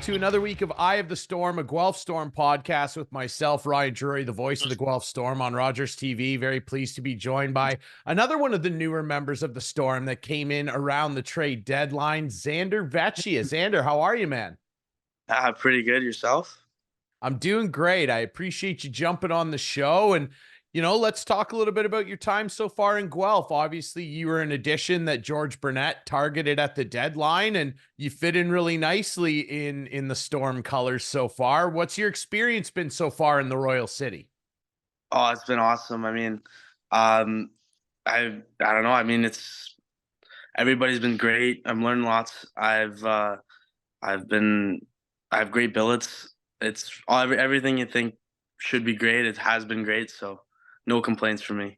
to another week of Eye of the Storm, a Guelph Storm podcast with myself, Ryan Drury, the voice of the Guelph Storm on Rogers TV. Very pleased to be joined by another one of the newer members of the Storm that came in around the trade deadline, Zander Veccia. Zander, how are you, man? Pretty good. Yourself? I'm doing great. I appreciate you jumping on the show. And, let's talk a little bit about your time so far in Guelph. Obviously, you were an addition that George Burnett targeted at the deadline, and you fit in really nicely in the Storm colors so far. What's your experience been so far in the Royal City? Oh, it's been awesome. Um, I don't know. It's everybody's been great. I'm learning lots. I've been I have great billets. Everything you think should be great. It has been great. So no complaints for me.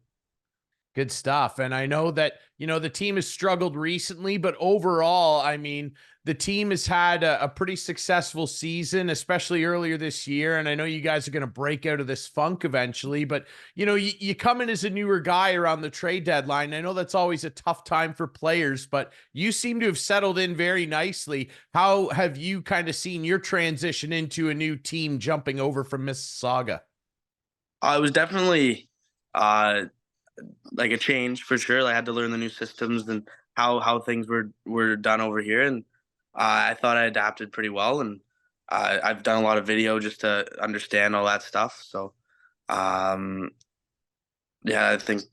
Good stuff. And I know that, the team has struggled recently, but overall, the team has had a pretty successful season, especially earlier this year. And I know you guys are going to break out of this funk eventually, but, you come in as a newer guy around the trade deadline. I know that's always a tough time for players, but you seem to have settled in very nicely. How have you kind of seen your transition into a new team jumping over from Mississauga? It was definitely uh, like a change for sure. I had to learn the new systems and how things were done over here, and I thought I adapted pretty well. And I've done a lot of video just to understand all that stuff. So um, yeah, I think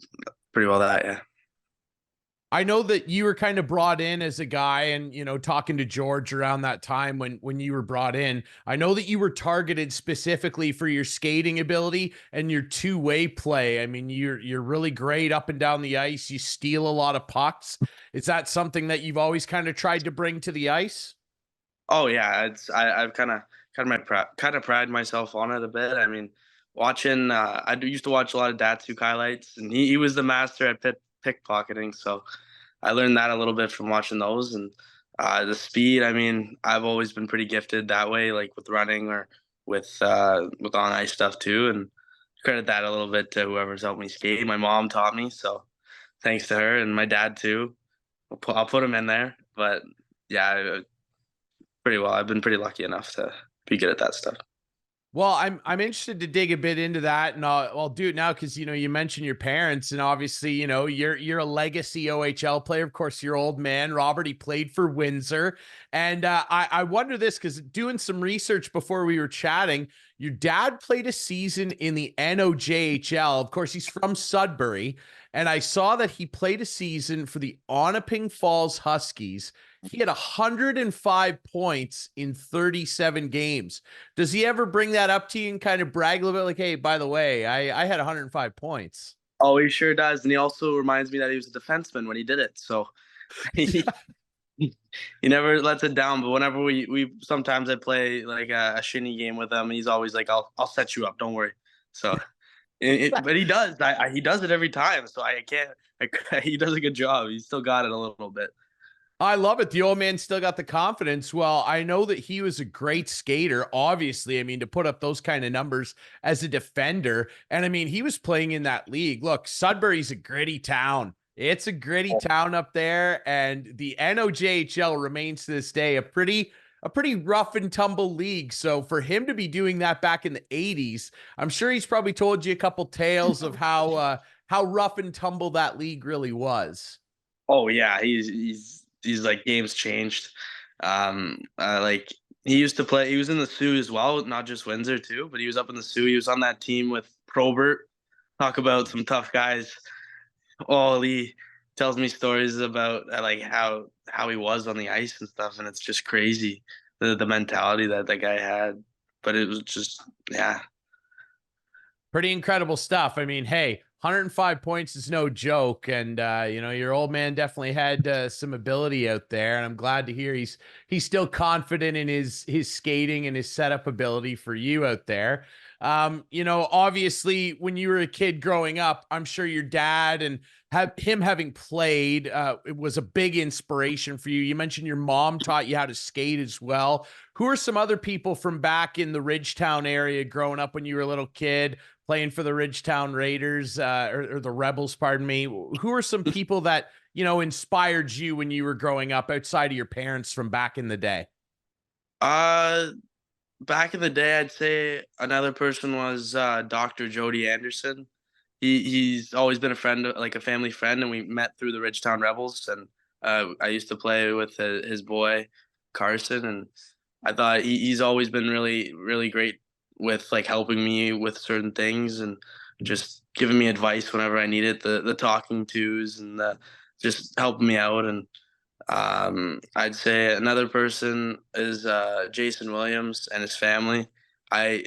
pretty well that yeah. I know that you were kind of brought in as a guy and, talking to George around that time when you were brought in. I know that you were targeted specifically for your skating ability and your two-way play. I mean, you're really great up and down the ice. You steal a lot of pucks. Is that something that you've always kind of tried to bring to the ice? Oh yeah, I've kind of pride myself on it a bit. Watching used to watch a lot of Datsuk highlights, and he was the master at pickpocketing. So I learned that a little bit from watching those, and the speed. I've always been pretty gifted that way, like with running or with on ice stuff too. And credit that a little bit to whoever's helped me skate. My mom taught me, so thanks to her, and my dad too. I'll put him in there, but yeah, pretty well. I've been pretty lucky enough to be good at that stuff. Well, I'm interested to dig a bit into that, and I'll do it now because you mentioned your parents, and obviously you're a legacy OHL player. Of course, your old man Robert, he played for Windsor, and I wonder this because doing some research before we were chatting, your dad played a season in the NOJHL. Of course, he's from Sudbury, and I saw that he played a season for the Onaping Falls Huskies. He had 105 points in 37 games. Does he ever bring that up to you and kind of brag a little bit like, hey, by the way, I had 105 points? Oh, he sure does, and he also reminds me that he was a defenseman when he did it. So he, he never lets it down. But whenever we sometimes I play like a shinny game with him, he's always like, "I'll set you up, don't worry." So, but he does. He does it every time. So I can't. He does a good job. He's still got it a little bit. I love it. The old man still got the confidence. Well, I know that he was a great skater, obviously. To put up those kind of numbers as a defender. And he was playing in that league. Look, Sudbury's a gritty town. It's a gritty town up there. And the NOJHL remains to this day a pretty rough and tumble league. So for him to be doing that back in the 80s, I'm sure he's probably told you a couple tales of how rough and tumble that league really was. Oh yeah, he's like games changed. Like he used to play. He was in the Sioux as well, not just Windsor too, but he was up in the Sioux. He was on that team with Probert. Talk about some tough guys. Oh, he tells me stories about like how he was on the ice and stuff, and it's just crazy the mentality that that guy had. But it was just yeah. Pretty incredible stuff. Hey, 105 points is no joke. And, your old man definitely had some ability out there. And I'm glad to hear he's still confident in his skating and his setup ability for you out there. Obviously, when you were a kid growing up, I'm sure your dad and him having played, it was a big inspiration for you. You mentioned your mom taught you how to skate as well. Who are some other people from back in the Ridgetown area growing up when you were a little kid, playing for the Ridgetown Raiders or the Rebels, pardon me? Who are some people that, inspired you when you were growing up outside of your parents from back in the day? Uh, Back in the day, I'd say another person was Dr. Jody Anderson. He's always been a friend, like a family friend, and we met through the Ridgetown Rebels. And I used to play with his boy Carson, and I thought he's always been really great with like helping me with certain things and just giving me advice whenever I need it. The talking tos and the just helping me out. And I'd say another person is Jason Williams and his family. I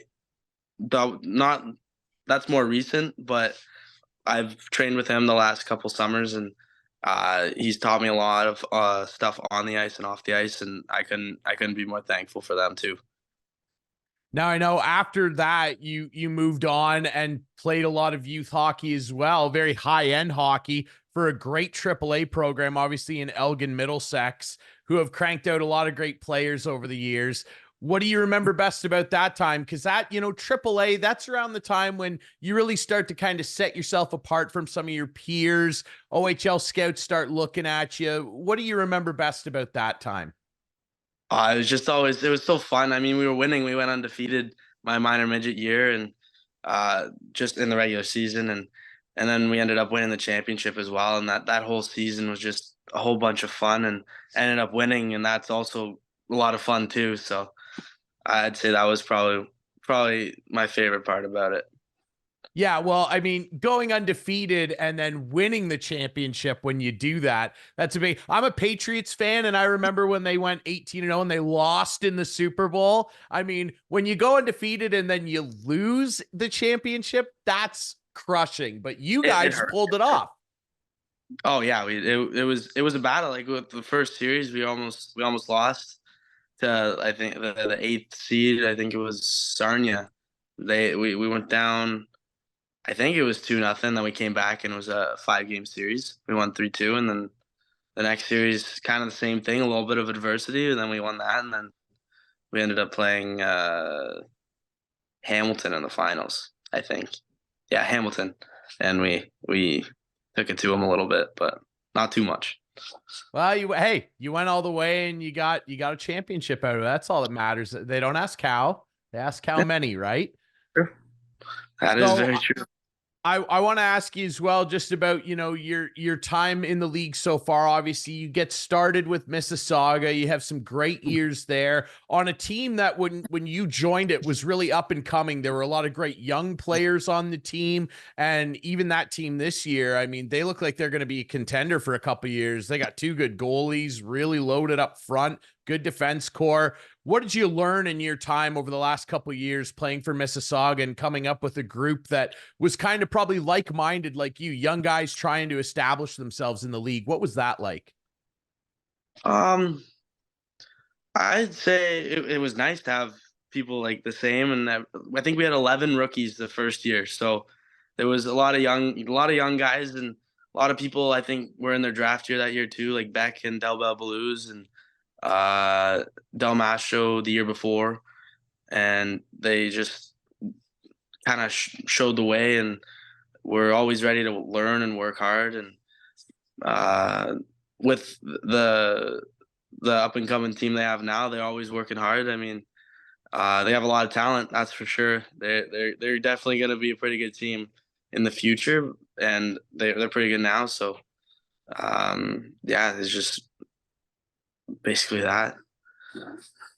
not That's more recent, but I've trained with him the last couple summers, and he's taught me a lot of stuff on the ice and off the ice, and I couldn't be more thankful for them too. Now I know after that you moved on and played a lot of youth hockey as well, very high end hockey for a great AAA program, obviously in Elgin Middlesex, who have cranked out a lot of great players over the years. What do you remember best about that time? Because that, AAA, that's around the time when you really start to kind of set yourself apart from some of your peers. OHL scouts start looking at you. What do you remember best about that time? It was so fun. I mean, we were winning. We went undefeated my minor midget year, and just in the regular season, and then we ended up winning the championship as well. And that whole season was just a whole bunch of fun, and ended up winning, and that's also a lot of fun too. So I'd say that was probably my favorite part about it. Yeah, well, I mean, going undefeated and then winning the championship when you do that, that's a big. I'm a Patriots fan, and I remember when they went 18-0 and they lost in the Super Bowl. I mean, when you go undefeated and then you lose the championship, that's crushing. But you It guys hurt. pulled it off. Oh yeah, it was a battle. Like with the first series, we almost lost to I think the eighth seed. I think it was Sarnia. We went down. I think it was 2-0. Then we came back and it was a 5 game series. We won 3-2, and then the next series kind of the same thing, a little bit of adversity, and then we won that, and then we ended up playing Hamilton in the finals. I think, yeah, Hamilton, and we took it to them a little bit, but not too much. Well, you went all the way and you got a championship out of it. That's all that matters. They don't ask how, they ask how many, right? Sure. That is So very true. I want to ask you as well just about, your time in the league so far. Obviously, you get started with Mississauga. You have some great years there on a team that when you joined it was really up and coming. There were a lot of great young players on the team, and even that team this year, I mean, they look like they're going to be a contender for a couple years. They got two good goalies, really loaded up front, good defense core. What did you learn in your time over the last couple years playing for Mississauga and coming up with a group that was kind of probably like-minded like you, young guys trying to establish themselves in the league? What was that like? Um, I'd say it was nice to have people like the same, and I think we had 11 rookies the first year, so there was a lot of young guys, and a lot of people I think were in their draft year that year too, like Beck and Del Bel Blues and uh, Del Mastro the year before, and they just kind of showed the way, and were always ready to learn and work hard, and uh, with the up and coming team they have now, they're always working hard. I mean, they have a lot of talent, that's for sure. They're definitely going to be a pretty good team in the future, and they're pretty good now. So yeah, it's just basically that.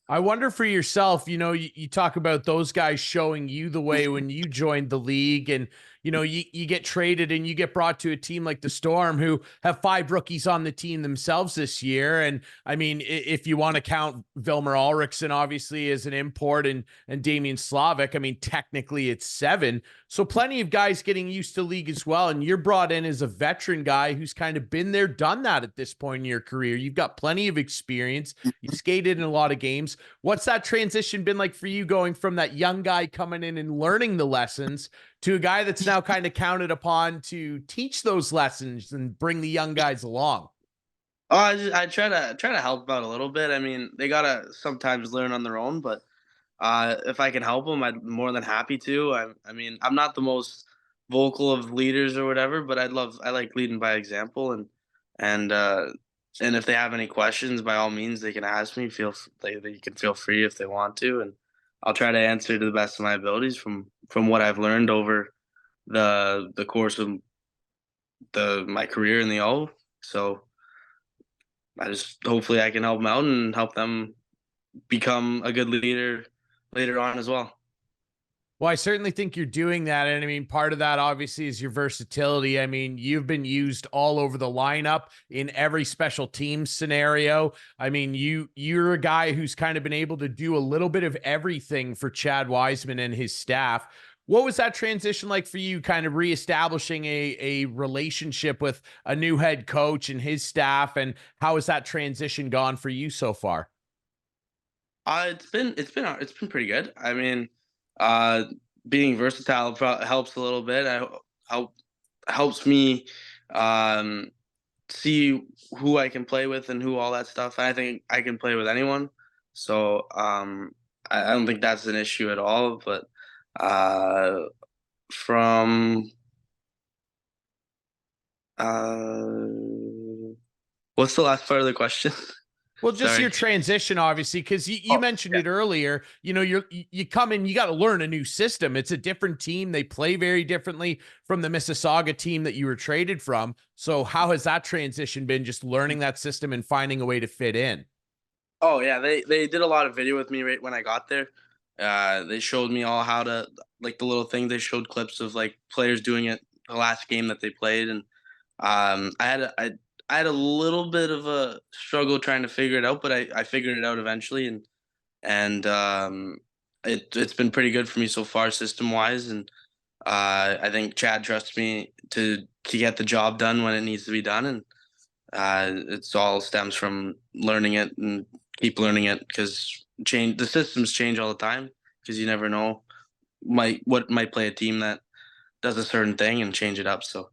I wonder for yourself, you talk about those guys showing you the way when you joined the league, and, you get traded and you get brought to a team like the Storm, who have 5 rookies on the team themselves this year. And I mean, if you want to count Vilmer Ulrichsen, obviously, as an import, and Damian Slavic, I mean, technically it's 7. So plenty of guys getting used to league as well. And you're brought in as a veteran guy who's kind of been there, done that at this point in your career. You've got plenty of experience. You've skated in a lot of games. What's that transition been like for you, going from that young guy coming in and learning the lessons to a guy that's now kind of counted upon to teach those lessons and bring the young guys along? Oh, I try to help out a little bit. I mean, they gotta sometimes learn on their own, but if I can help them, I'm more than happy to. I mean, I'm not the most vocal of leaders or whatever, but I like leading by example, and and if they have any questions, by all means, they can ask me. They can feel free if they want to, and I'll try to answer to the best of my abilities from what I've learned over the course of the my career in the O. So I just hopefully I can help them out and help them become a good leader later on as well. Well, I certainly think you're doing that. And I mean, part of that obviously is your versatility. I mean, you've been used all over the lineup in every special team scenario. I mean, you're a guy who's kind of been able to do a little bit of everything for Chad Wiseman and his staff. What was that transition like for you, kind of reestablishing a relationship with a new head coach and his staff? And how has that transition gone for you so far? It's been pretty good. I mean, uh, being versatile helps a little bit. Help helps me um, see who I can play with and who all that stuff. I think I can play with anyone, so I don't think that's an issue at all. But uh, from what's the last part of the question? Well, just Sorry. your transition, obviously, because you Oh, mentioned yeah. it earlier. You know, you come in, you got to learn a new system. It's a different team. They play very differently from the Mississauga team that you were traded from. So, how has that transition been? Just learning that system and finding a way to fit in. Oh yeah, they did a lot of video with me right when I got there. They showed me all how to like the little thing. They showed clips of like players doing it the last game that they played, and I had a little bit of a struggle trying to figure it out, but I figured it out eventually, and it's been pretty good for me so far system wise, and I think Chad trusts me to get the job done when it needs to be done, and it's all stems from learning it and keep learning it because change the systems change all the time because you never know what might play a team that does a certain thing and change it up. So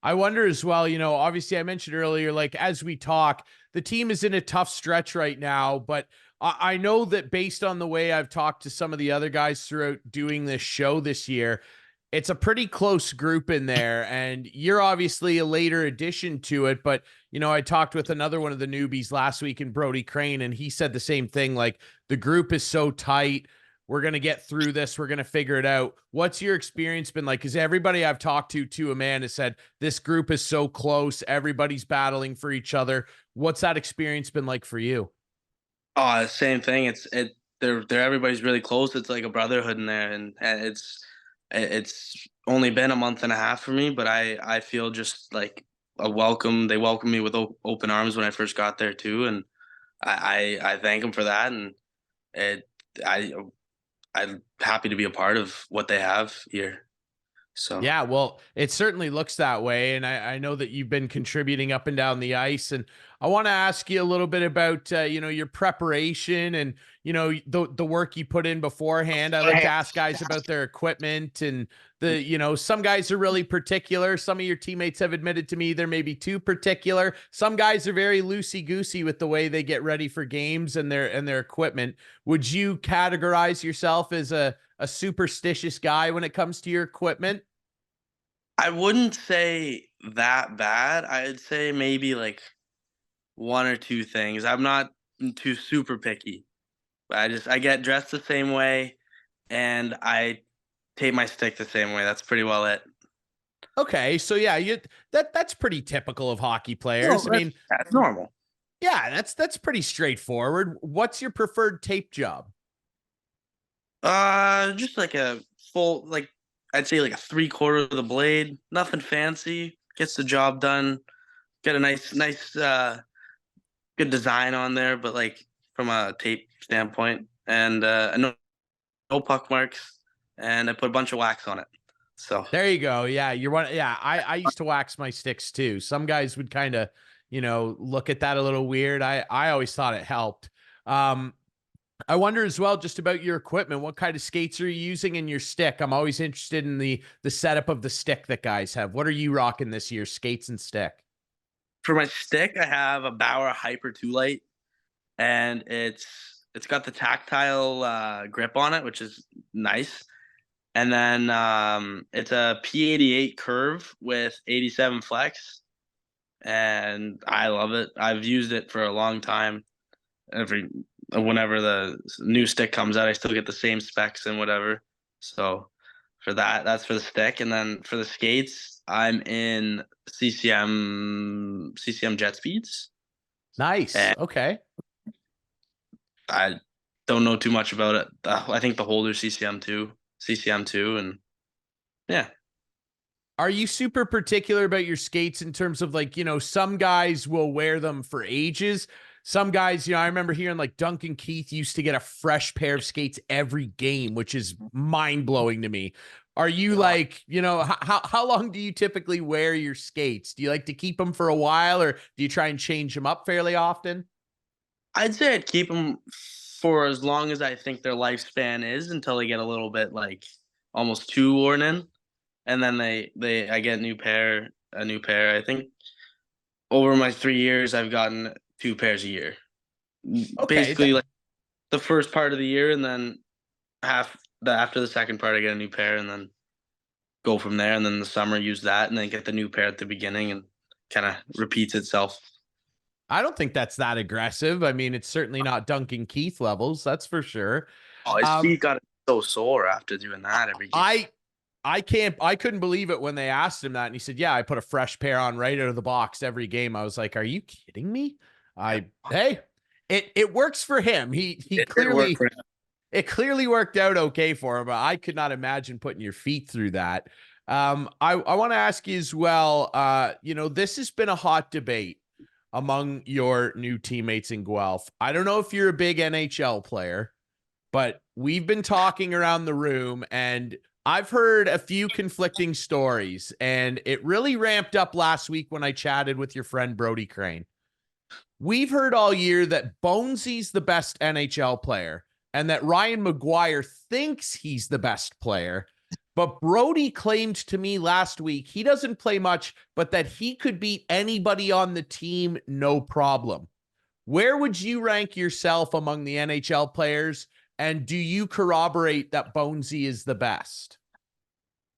I wonder as well, you know, obviously I mentioned earlier, like as we talk, the team is in a tough stretch right now, but I know that based on the way I've talked to some of the other guys throughout doing this show this year, it's a pretty close group in there. And you're obviously a later addition to it. But, you know, I talked with another one of the newbies last week in Brody Crane, and he said the same thing. Like the group is so tight. We're going to get through this. We're going to figure it out. What's your experience been like? Because everybody I've talked to a man, has said this group is so close. Everybody's battling for each other. What's that experience been like for you? same thing. They're everybody's really close. It's like a brotherhood in there, and it's only been a month and a half for me, but I feel just like a welcome. They welcomed me with open arms when I first got there too, and I thank them for that, and it I I'm happy to be a part of what they have here. So Yeah, well, it certainly looks that way. And I know that you've been contributing up and down the ice. And I want to ask you a little bit about, you know, your preparation and, you know, the work you put in beforehand. I like to ask guys about their equipment and you know, some guys are really particular. Some of your teammates have admitted to me they're maybe too particular. Some guys are very loosey goosey with the way they get ready for games and their equipment. Would you categorize yourself as a superstitious guy when it comes to your equipment? I wouldn't say that bad. I'd say maybe like one or two things. I'm not too super picky. I get dressed the same way and I tape my stick the same way. That's pretty well it. Okay, so yeah, that's pretty typical of hockey players. No, I mean, that's normal. yeah, that's pretty straightforward. What's your preferred tape job? Just like a full like I'd say like a three-quarter of the blade. Nothing fancy. Gets the job done. Get a nice good design on there, but like from a tape standpoint, and no puck marks, and I put a bunch of wax on it. So There you go. Yeah, you're one. Yeah, I used to wax my sticks too. Some guys would kind of, you know, look at that a little weird. I always thought it helped. Um, I wonder as well just about your equipment. What kind of skates are you using in your stick? I'm always interested in the setup of the stick that guys have. What are you rocking this year, skates and stick? for my stick, I have a Bauer Hyper 2 Light, and it's got the tactile grip on it, which is nice. And then it's a P88 curve with 87 flex, and I love it. I've used it for a long time. Every Whenever the new stick comes out, I still get the same specs and whatever. So for that, that's for the stick, and then for the skates, I'm in CCM Jet Speeds, Nice. and Okay. I don't know too much about it. I think the holder CCM2, and yeah. Are you super particular about your skates in terms of like, some guys will wear them for ages. Some guys, I remember hearing like Duncan Keith used to get a fresh pair of skates every game, which is mind blowing to me. Are you like, how long do you typically wear your skates? Do you like to keep them for a while or do you try and change them up fairly often? I'd say I'd keep them for as long as I think their lifespan is until they get a little bit like almost too worn in, and then I get a new pair. I think over my 3 years, I've gotten two pairs a year. Okay. Basically, like the first part of the year, and then after the second part, I get a new pair, and then go from there. And then the summer, use that, and then get the new pair at the beginning, and kind of repeats itself. I don't think that's that aggressive. I mean, it's certainly not Duncan Keith levels, that's for sure. Oh, his Um, feet got so sore after doing that every game. I I couldn't believe it when they asked him that and he said, "Yeah, I put a fresh pair on right out of the box every game." I was like, "Are you kidding me?" Yeah. Hey, it works for him. He It did work clearly for him. it clearly worked out okay for him, but I could not imagine putting your feet through that. I want to ask you as well, this has been a hot debate among your new teammates in Guelph. I don't know if you're a big NHL player, but we've been talking around the room and I've heard a few conflicting stories, and it really ramped up last week when I chatted with your friend Brody Crane. We've heard all year that Bonesy's the best NHL player and that Ryan McGuire thinks he's the best player. But Brody claimed to me last week he doesn't play much, but that he could beat anybody on the team, no problem. Where would you rank yourself among the NHL players? And do you corroborate that Bonesy is the best?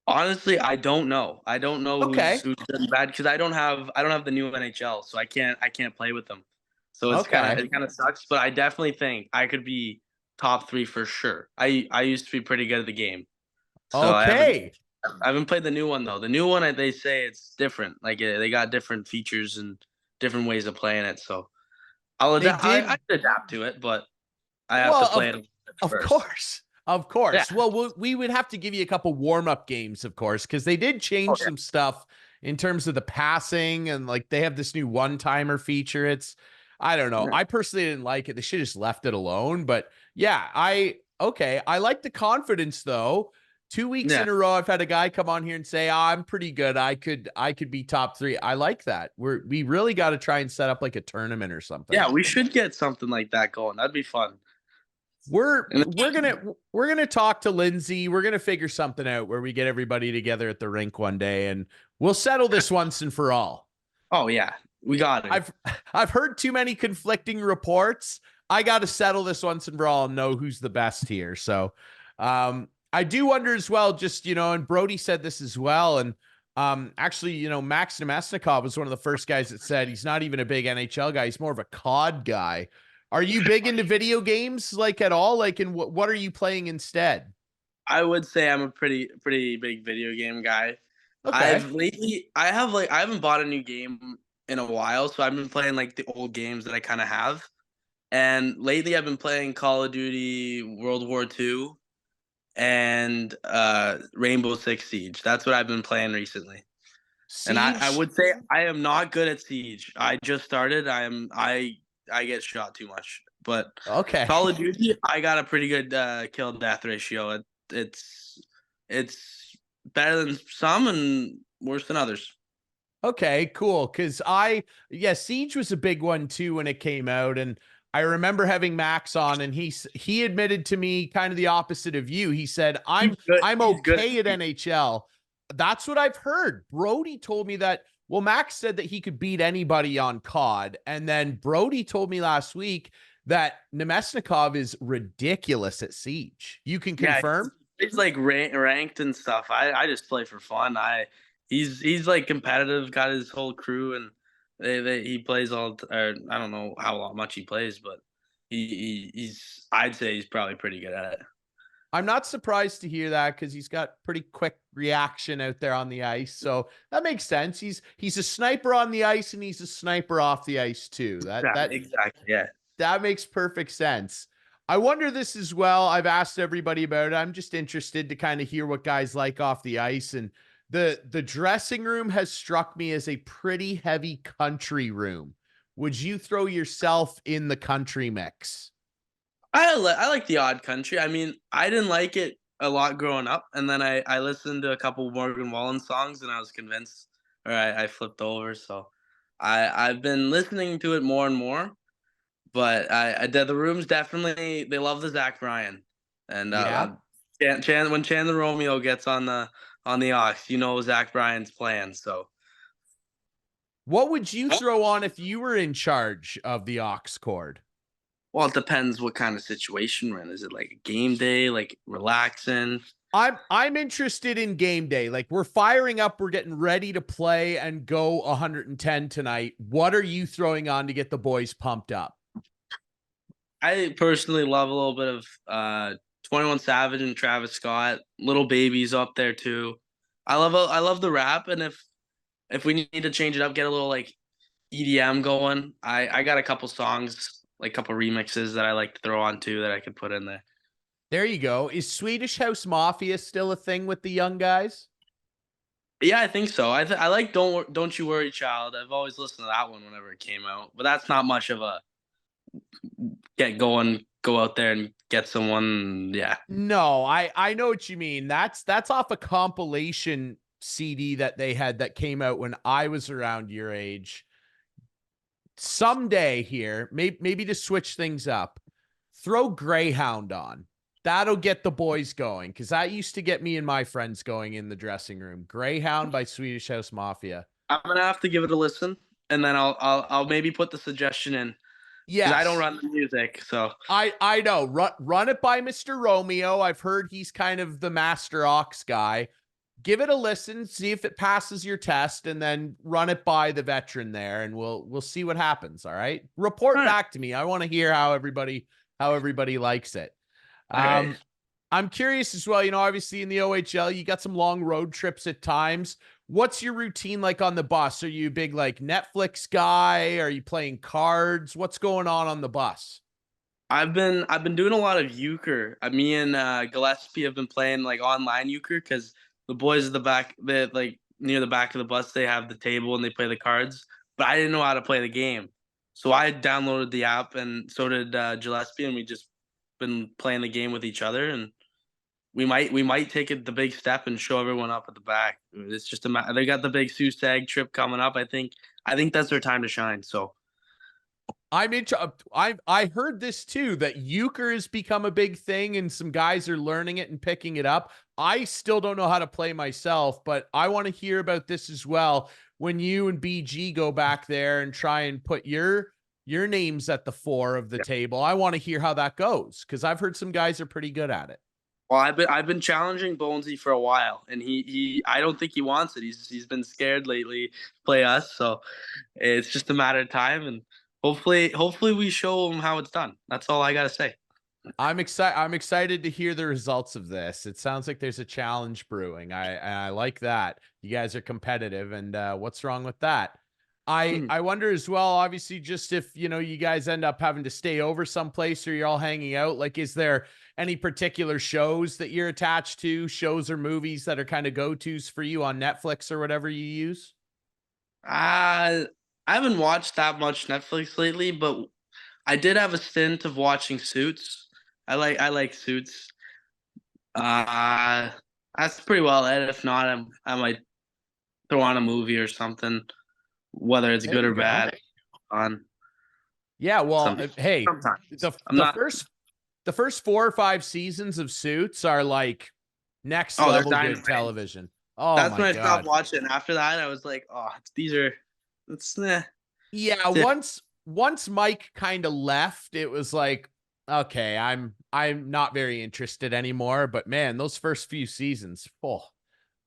Honestly, I don't know. I don't know Okay. who's good and bad because I don't have the new NHL, so I can't play with them. So Okay. it kind of sucks. But I definitely think I could be top three for sure. I used to be pretty good at the game, so Okay. I haven't played the new one though. The new one, they say it's different. Like they got different features and different ways of playing it. So I'll They adapt. I did. could adapt to it, but I have to Well, play it of first. course. Of Yeah. course. Well, we would have to give you a couple warm-up games, of course, because they did Oh change yeah. some stuff in terms of the passing and like they have this new one-timer feature. I don't know. Yeah. I personally didn't like it. They should have just left it alone. But yeah, okay. I like the confidence though. 2 weeks Yeah. in a row, I've had a guy come on here and say, I'm pretty good. I could be top three. I like that. We really got to try and set up like a tournament or something. Yeah, we should get something like that going. That'd be fun. We're And we're gonna we're gonna talk to Lindsay. We're gonna figure something out where we get everybody together at the rink one day, and we'll settle this once and for all. oh yeah, we got it. I've I've heard too many conflicting reports. I got to settle this once and for all and know who's the best here. So, I do wonder as well. Just and Brody said this as well, and actually, Max Nemesnikov was one of the first guys that said he's not even a big NHL guy. He's more of a COD guy. Are you big into video games like at all? Like, and what are you playing instead? I would say I'm a pretty big video game guy. Okay. I haven't bought a new game in a while, so I've been playing like the old games that I kind of have. And lately I've been playing Call of Duty World War II and Rainbow Six Siege. That's what I've been playing recently. And I Siege. would say I am not good at Siege. I just started. I get shot too much. But Okay. Call of Duty, I got a pretty good kill death ratio. It's it's better than some and worse than others. Okay, cool. Yeah, Siege was a big one too when it came out. And I remember having Max on and he admitted to me kind of the opposite of you. He said, He's good. I'm He's good. okay at NHL. That's what I've heard. Brody told me that, well, Max said that he could beat anybody on COD. And then Brody told me last week that Nemesnikov is ridiculous at Siege. You can Yeah, confirm? he's like ranked and stuff. I just play for fun. He's like competitive, got his whole crew, and He plays or I don't know much he plays, but he's I'd say he's probably pretty good at it. I'm not surprised to hear that because he's got pretty quick reaction out there on the ice. So that makes sense. He's a sniper on the ice and he's a sniper off the ice too. That Yeah, that exactly. Yeah. that makes perfect sense. I wonder this as well. I've asked everybody about it. I'm just interested to kind of hear what guys like off the ice. And the dressing room has struck me as a pretty heavy country room. Would you throw yourself in the country mix? I like the odd country. I mean, I didn't like it a lot growing up, and then I listened to a couple Morgan Wallen songs, and I was convinced, or I flipped over. So I've been listening to it more and more. But the rooms definitely they love the Zach Bryan, and Yeah. When Chandler Romeo gets on the aux, you know Zach Bryan's playing. So What would you throw on if you were in charge of the aux cord? well, it depends what kind of situation we're in. Is it like a game day, like relaxing? I'm interested in game day. Like we're firing up, we're getting ready to play and go 110 tonight. What are you throwing on to get the boys pumped up? I personally love a little bit of 21 Savage and Travis Scott. Little Baby's up there too. I love the rap, and if we need to change it up, get a little like EDM going. I got a couple songs, like a couple remixes that I like to throw on too that I could put in there. There you go. Is Swedish House Mafia still a thing with the young guys? Yeah, I think so. I like Don't You Worry Child. I've always listened to that one whenever it came out, but that's not much of a go out there and get someone. Yeah, No, I know what you mean. That's off a compilation CD that they had that came out when I was around your age. Someday here, maybe to switch things up, throw Greyhound on. That'll get the boys going because that used to get me and my friends going in the dressing room. Greyhound by Swedish House Mafia. I'm gonna have to give it a listen, and then I'll maybe put the suggestion in because I don't Yes, run the music. So I know. Run it by Mr. Romeo. I've heard he's kind of the master aux guy. Give it a listen, see if it passes your test, and then run it by the veteran there, and we'll see what happens. All right. all Report right, back to me. I want to hear how everybody likes it. all right. I'm curious as well. You know, obviously in the OHL, you got some long road trips at times. What's your routine like on the bus? Are you a big like Netflix guy? Are you playing cards? What's going on the bus? I've been doing a lot of euchre. Me and Gillespie have been playing like online euchre because the boys at the back, the like near the back of the bus, they have the table and they play the cards. But I didn't know how to play the game, so I downloaded the app, and so did Gillespie, and we just been playing the game with each other. And we might take it the big step and show everyone up at the back. It's just they got the big Sioux Stag trip coming up. I think that's their time to shine. So I'm into. I heard this too that euchre has become a big thing, and some guys are learning it and picking it up. I still don't know how to play myself, but I want to hear about this as well. When you and BG go back there and try and put your names at the fore of the table, I want to hear how that goes because I've heard some guys are pretty good at it. well, I've been challenging Bonesy for a while, and he I don't think he wants it. He's been scared lately to play us, so it's just a matter of time, and hopefully we show him how it's done. That's all I gotta say. I'm excited. I'm excited to hear the results of this. It sounds like there's a challenge brewing. I like that. You guys are competitive, and what's wrong with that? Hmm. I wonder as well. Obviously, just if you know you guys end up having to stay over someplace or you're all hanging out. Like, is there any particular shows that you're attached to? Shows or movies that are kind of go tos for you on Netflix or whatever you use? Uh, I haven't watched that much Netflix lately, but I did have a stint of watching Suits. I like Suits. Uh, that's pretty well it. If not, I might throw on a movie or something, whether it's There good you or go. bad. On Yeah. Well, some hey, sometimes I'm the not. first 4 or 5 seasons of Suits are like next Oh, they're level good dynamite. television. Oh That's my when I stopped God. watching. After that, I was like, oh, these are it's Yeah, different. once Mike kind of left, it was like, okay, I'm not very interested anymore. But man, those first few seasons, oh,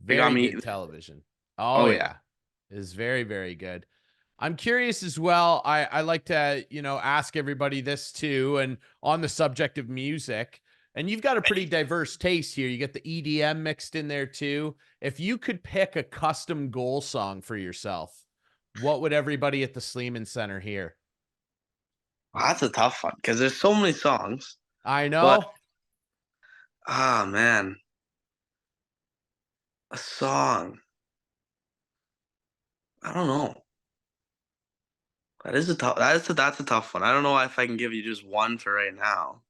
They got very me. good television. Oh Oh yeah. yeah, is very, very good. I'm curious as well. I like to, ask everybody this too. And on the subject of music, and you've got a pretty diverse taste here. You get the EDM mixed in there too. If you could pick a custom goal song for yourself, what would everybody at the Sleeman Center hear? Wow, that's a tough one because there's so many songs. I But know. man, a song. I don't know. That's a tough one. I don't know if I can give you just one for right now.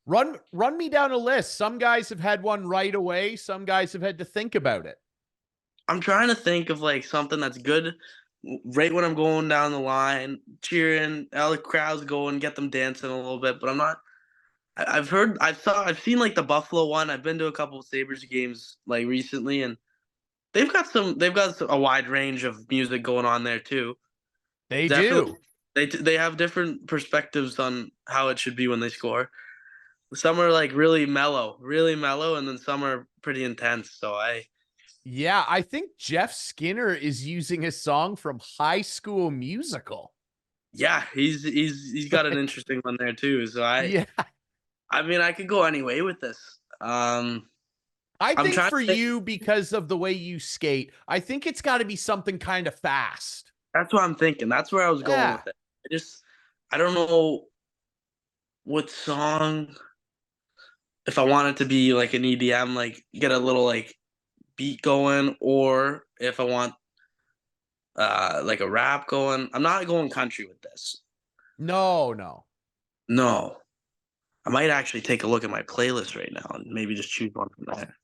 Run me down a list. Some guys have had one right away. Some guys have had to think about it. I'm trying to think of like something that's good right when I'm going down the line, cheering, all the crowd's going, get them dancing a little bit. But I'm not. I've seen like the Buffalo one. I've been to a couple of Sabres games like recently, and a wide range of music going on there too. They Definitely, do. they have different perspectives on how it should be when they score. Some are like really mellow, and then some are pretty intense. So Yeah, I think Jeff Skinner is using a song from High School Musical. yeah, he's got an interesting one there too. So Yeah, I mean I could go any way with this. I I'm think trying for to think. you, because of the way you skate, I think it's got to be something kind of fast. That's what I'm thinking. That's where I was going Yeah. with it. I don't know what song. If I want it to be like an EDM, like get a little like beat going, or if I want like a rap going. I'm not going country with this. No, no. No. I might actually take a look at my playlist right now and maybe just choose one from there.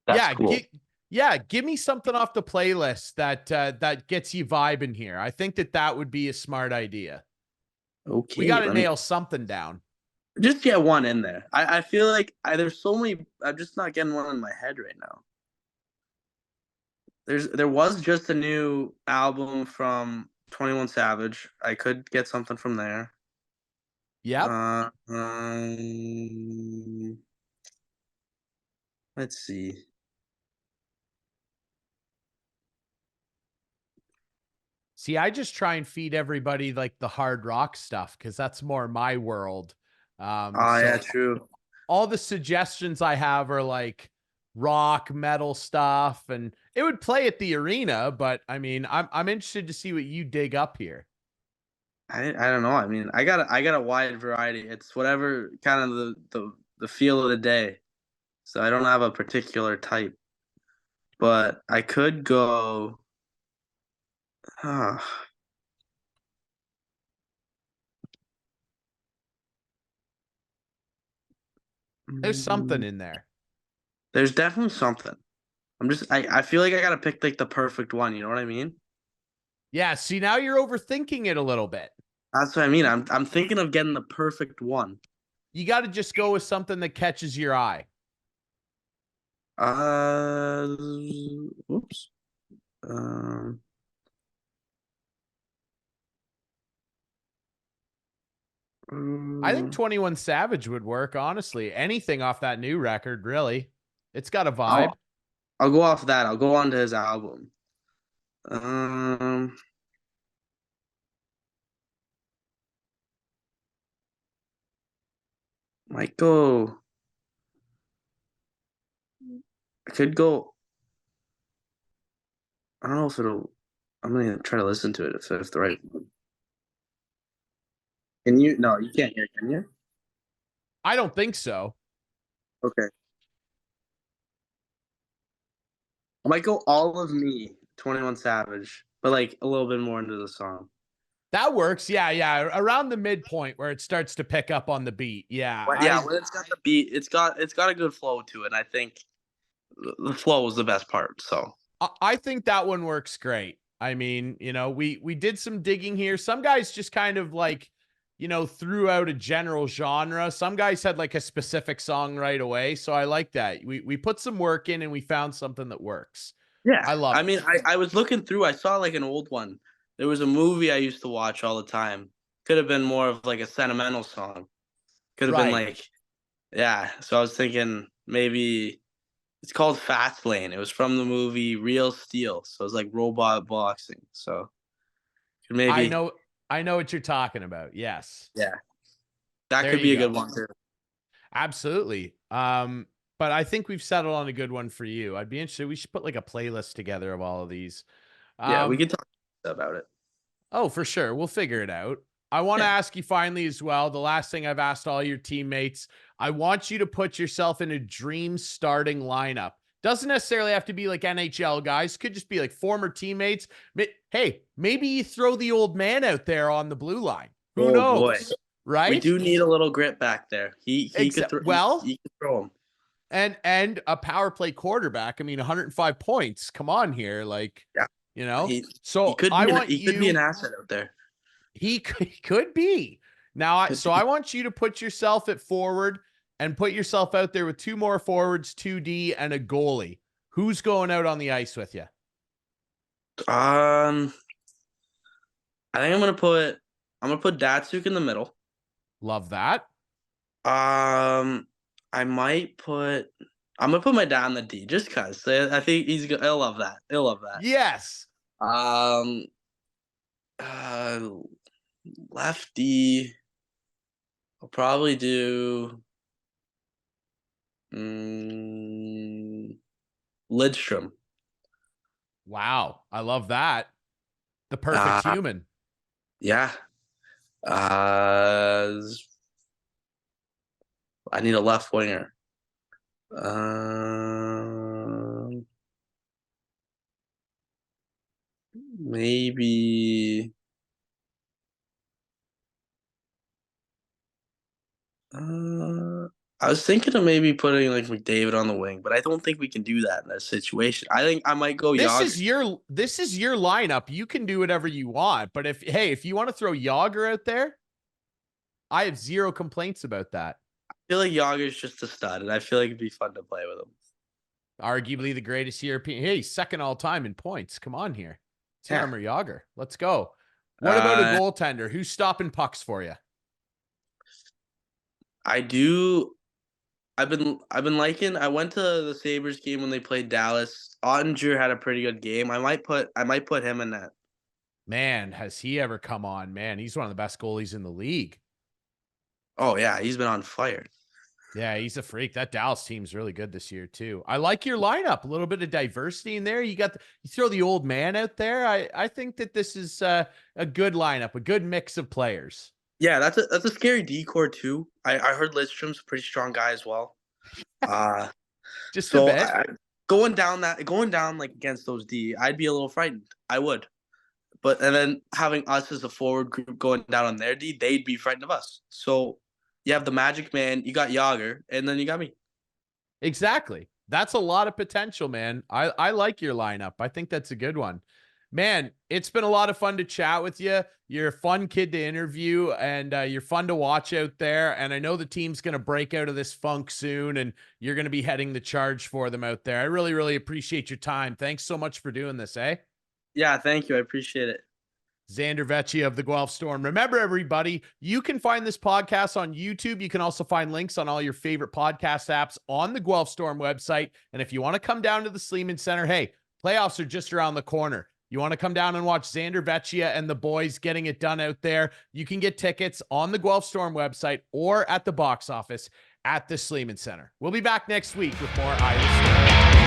That's Yeah, cool. give me something off the playlist that gets you vibing here. I think that would be a smart idea. We got Okay, to let me nail something down. just get one in there. I feel like there's so many. I'm just not getting one in my head right now. There was just a new album from 21 Savage. I could get something from there. Yep. Uh, let's see. See, I just try and feed everybody like the hard rock stuff because that's more my world. Oh yeah, So true. all the suggestions I have are like rock, metal stuff, and it would play at the arena. But I mean, I'm interested to see what you dig up here. I don't know. I mean, I got a wide variety. It's whatever kind of the feel of the day. So I don't have a particular type, but I could go. Uh, There's something mm, in there. there's definitely something. I feel like I gotta pick like the perfect one. You know what I mean? Yeah. See, now you're overthinking it a little bit. That's what I mean. I'm thinking of getting the perfect one. You got to just go with something that catches your eye. Uh, oops. Um, I think mm, 21 Savage would work, honestly. Anything off that new record, really. It's got a vibe. I'll I'll go off that. I'll go on to his album. Um, might go. I could go. I don't know if it'll. I'm gonna try to listen to it if the right. Can you? No, you can't hear. Can you? I don't think so. Okay. I might go all of me, 21 Savage, but like a little bit more into the song. That works. Yeah, yeah. Around the midpoint where it starts to pick up on the beat. Yeah. But yeah, when it's got the beat, it's got a good flow to it. And I think the flow is the best part. So I think that one works great. I mean, we did some digging here. Some guys just kind of like, threw out a general genre. Some guys had like a specific song right away. So I like that. We put some work in and we found something that works. yeah, I love I it. mean, I was looking through. I saw like an old one. There was a movie I used to watch all the time. Could have been more of like a sentimental song. Could have been Right. like, yeah. So I was thinking maybe it's called Fastlane. It was from the movie Real Steel. So it's like robot boxing. So Maybe, I know what you're talking about. Yes. yeah, that There could you be a good go. one too. Absolutely. But I think we've settled on a good one for you. I'd be interested. We should put like a playlist together of all of these. Yeah, we Um, could talk about it. oh, for sure. We'll figure it out. I want to Yeah. ask you finally as well. The last thing I've asked all your teammates, I want you to put yourself in a dream starting lineup. Doesn't necessarily have to be like NHL guys, could just be like former teammates. Hey, maybe you throw the old man out there on the blue line. Who Oh boy, knows? we Right? do need a little grit back there. He could Except, throw. well, He could throw him. and a power play quarterback. I mean, 105 points. Come on here, like, Yeah, you know. he So could I be want he could be an you. asset out there. He could be. Now, Could so be. I want you to put yourself at forward and put yourself out there with two more forwards, 2D, and a goalie. Who's going out on the ice with you? Um, I think I'm gonna put Datsuk in the middle. Love that. Um, I might put I'm gonna put my dad in the D just cause I think he'll love that. He'll love that. Yes. Um, uh, lefty. I'll probably do Lidstrom. Wow. I love that. The perfect Uh, human. yeah. Uh, I need a left winger. Um, maybe. I was thinking of maybe putting like McDavid on the wing, but I don't think we can do that in that situation. I think I might go Yager. This is your lineup. You can do whatever you want. But if you want to throw Yager out there, I have zero complaints about that. I feel like Yager's just a stud, and I feel like it'd be fun to play with him. Arguably the greatest European. Hey, second all time in points. Come on here. It's Yeah. Jaromir Jagr. Let's go. What about a Uh, goaltender? Who's stopping pucks for you? I do. I've been liking. I went to the Sabres game when they played Dallas. Ottinger had a pretty good game. I might put him in that. Man, has he ever come on? Man, he's one of the best goalies in the league. Oh yeah, he's been on fire. Yeah, he's a freak. That Dallas team's really good this year too. I like your lineup. A little bit of diversity in there. You throw the old man out there. I think that this is a good lineup, a good mix of players. Yeah, that's a scary decor too. I heard Lidstrom's a pretty strong guy as well. Uh Just a so bit. going down like against those D, I'd be a little frightened. I would. But and then having us as a forward group going down on their D, they'd be frightened of us. So you have the Magic Man, you got Yager, and then you got me. Exactly. That's a lot of potential, man. I like your lineup. I think that's a good one. Man, it's been a lot of fun to chat with you. You're a fun kid to interview, and you're fun to watch out there. And I know the team's going to break out of this funk soon, and you're going to be heading the charge for them out there. I really, really appreciate your time. Thanks so much for doing this, eh? Yeah, thank you. I appreciate it. Zander Veccia of the Guelph Storm. Remember, everybody, you can find this podcast on YouTube. You can also find links on all your favorite podcast apps on the Guelph Storm website. And if you want to come down to the Sleeman Center, hey, playoffs are just around the corner. You want to come down and watch Zander Veccia and the boys getting it done out there, you can get tickets on the Guelph Storm website or at the box office at the Sleeman Center. We'll be back next week with more Irish Storm.